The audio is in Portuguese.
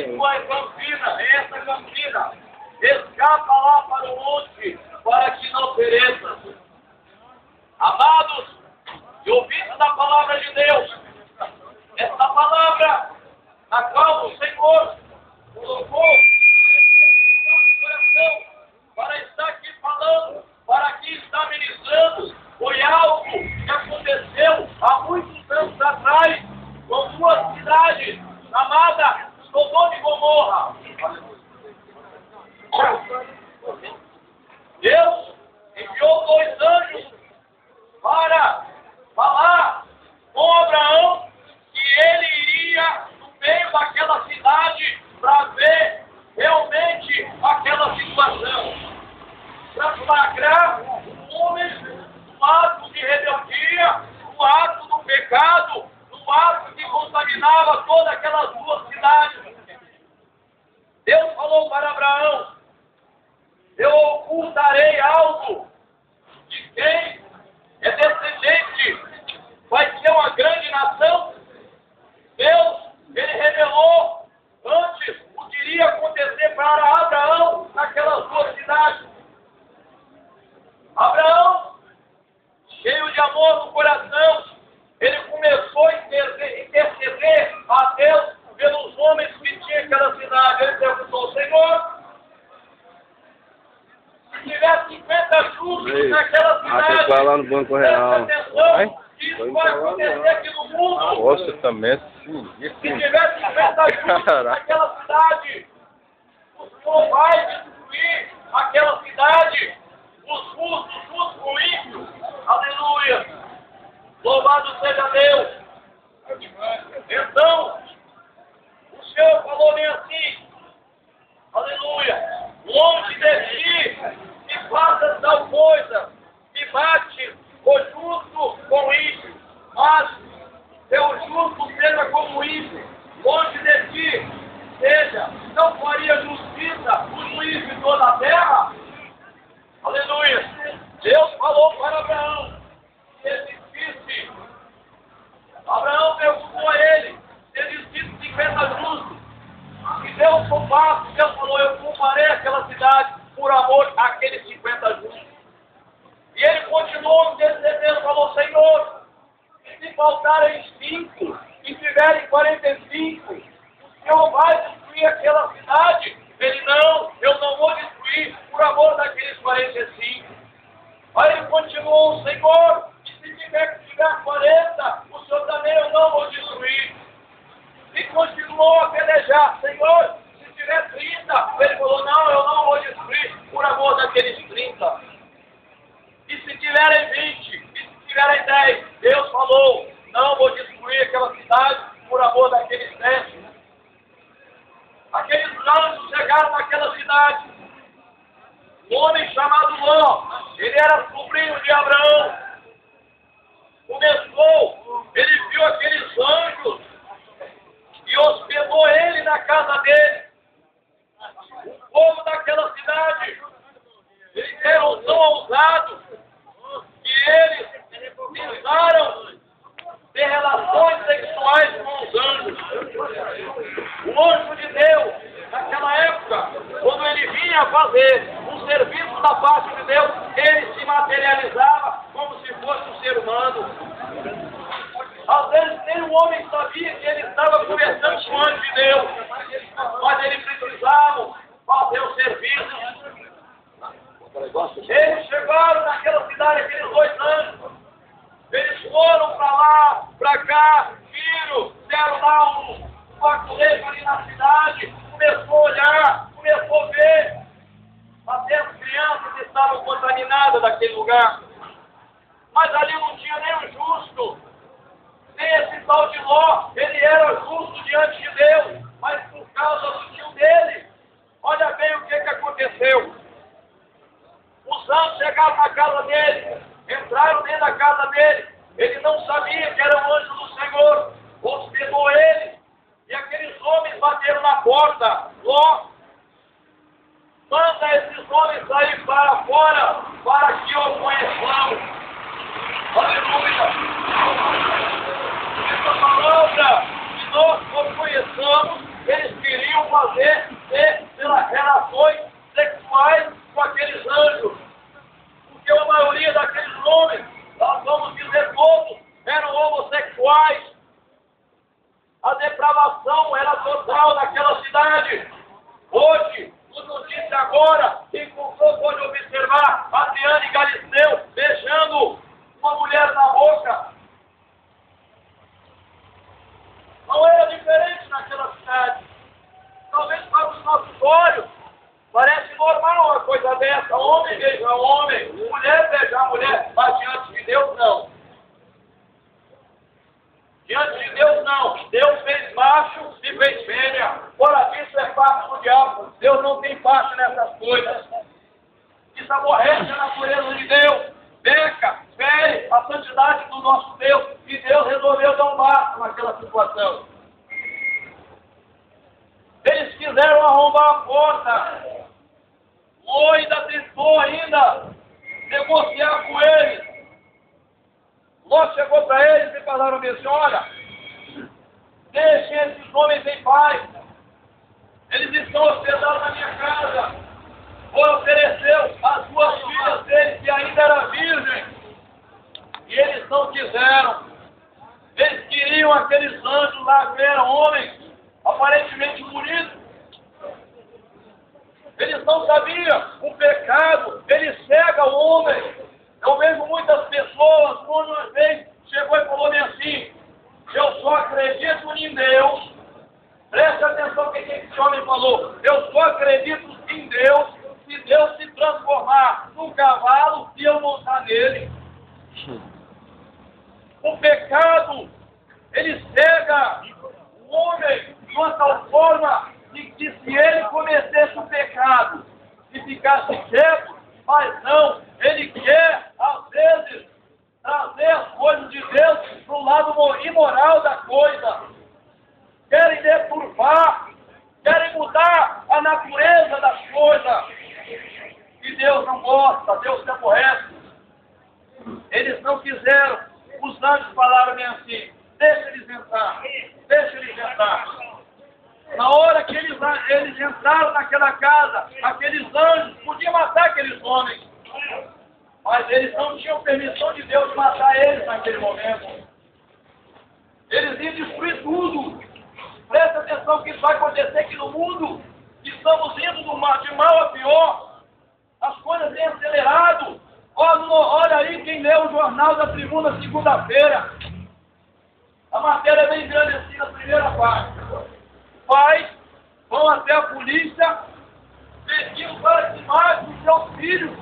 em tua campina, essa campina, escapa lá para o monte, para que não pereças. Amados e ouvintes da palavra de Deus, essa palavra na qual o Senhor colocou no nosso coração para estar aqui falando, para aqui estar ministrando, foi algo que aconteceu há muitos anos atrás, com duas cidades chamadas Sodoma e Gomorra. Deus enviou 2 anjos para falar com Abraão que ele iria no meio daquela cidade para ver realmente aquela situação, para flagrar o homem no ato de rebeldia, no ato do pecado, no ato que contaminava todas aquelas 2 cidades. Deus falou para Abraão: eu ocultarei algo de quem é descendente, vai ser uma grande nação. Deus, ele revelou antes o que iria acontecer para Abraão naquelas 2 cidades. Abraão, cheio de amor no coração, ele começou a interceder a Deus pelos homens que tinham aquela cidade. Ele perguntou: Senhor, se tiver 50 justos naquela cidade, vai lá no Banco Real. Atenção, isso vai acontecer aqui no mundo. Nossa, também Se tiver 50 justos naquela cidade, o Senhor vai destruir aquela cidade, os justos junto com o ímpio. Aleluia! Louvado seja Deus! Então, o Senhor falou bem assim: aleluia! Longe de ti, que faça tal coisa, que bate o justo com o ímpio, mas teu justo seja como o ímpio. Longe de ti, seja, não faria justiça o juiz de toda a terra? Aleluia! Deus falou para Abraão que existisse. Abraão perguntou a ele se existisse 50 justos. E Deus foi fácil. Deus falou: eu culparei aquela cidade por amor àqueles 50 justos. E ele continuou intercedendo, falou: Senhor, se faltarem 5 e tiverem 45, o Senhor vai destruir aquela cidade? Ele: não, eu não vou destruir por amor daqueles 45. Aí ele continuou: Senhor, e se tiver 40, o Senhor também eu não vou destruir. E continuou a pelejar: Senhor, se tiver 30, ele falou: não, eu não vou destruir por amor daqueles 30. E se tiverem 20, e se tiverem 10, Deus falou: não vou destruir aquela cidade por amor daqueles 10. Aqueles anjos chegaram naquela cidade. Um homem chamado Ló, ele era sobrinho de Abraão. Ele viu aqueles anjos e hospedou ele na casa dele. O povo daquela cidade, eles eram tão ousados que eles pensaram ter relações sexuais com os anjos. O anjo de Deus, naquela época, quando ele vinha fazer um serviço da parte de Deus, ele se materializava como se fosse um ser humano. Às vezes nem o homem sabia que ele estava conversando com o anjo de Deus, mas ele precisava fazer o serviço. Eles chegaram naquela cidade, aqueles 2 anjos. Eles foram para lá, para cá, viram, deram lá um pacolejo ali na cidade, começou a olhar, começou a ver. Até as crianças estavam contaminadas daquele lugar. Mas ali não tinha nem o justo, nem esse tal de Ló. Ele era justo diante de Deus, mas por causa do tio dele, olha bem o que aconteceu. Os anjos chegaram na casa dele, entraram dentro da casa dele. Ele não sabia que era o anjo do Senhor, hospedou ele. E aqueles homens bateram na porta. Ló, manda esses homens sair para fora, para que o conheçamos. Aleluia! Essa palavra que nós conhecemos pensamos, eles queriam fazer relações sexuais com aqueles anjos. Porque a maioria daqueles homens, nós vamos dizer todos, eram homossexuais. A depravação era total naquela cidade. Hoje, nos notícias agora, quem pode observar Adriane Galisteu beijando uma mulher na boca. Não era diferente naquela cidade. Talvez para os nossos olhos parece normal uma coisa dessa. Homem beijar homem, mulher beijar mulher, mas diante de Deus não. Diante de Deus não. Deus fez macho e fez fêmea. Ora, isso é parte do diabo. Deus não tem parte nessas coisas. Isso aborrece a natureza de Deus. Peca, fere a santidade do nosso Deus. E Deus resolveu dar um basta naquela situação. Eles quiseram arrombar a porta. Ló ainda tentou negociar com eles. Ló chegou para eles e falaram assim: olha, deixem esses homens em paz. Eles estão hospedados na minha casa. Ló ofereceu as duas filhas deles, que ainda eram virgens. E eles não quiseram. Eles queriam aqueles anjos lá, que eram homens, aparentemente bonitos. Eles não sabiam o pecado, ele cega o homem. Eu vejo muitas pessoas, quando uma vez chegou e falou assim: eu só acredito em Deus. Preste atenção no que esse homem falou. Eu só acredito em Deus se Deus se transformar num cavalo e eu montar nele. O pecado, ele cega o homem de uma tal forma que se ele cometesse o pecado e ficasse quieto, mas não, ele quer, às vezes, trazer as coisas de Deus para o lado imoral da coisa. Querem deturpar, querem mudar a natureza das coisas. E Deus não gosta, Deus se aborrece. Eles não quiseram. Os anjos falaram bem assim: deixa eles entrar, deixa eles entrar. Na hora que eles entraram naquela casa, aqueles anjos podiam matar aqueles homens. Mas eles não tinham permissão de Deus de matar eles naquele momento. Eles iam destruir tudo. Presta atenção que isso vai acontecer aqui no mundo. Estamos indo de mal a pior. As coisas têm acelerado. Olha aí quem leu o jornal da Tribuna segunda-feira. A matéria é bem grande assim na primeira parte. Pais vão até a polícia pedindo para que matem os seus filhos.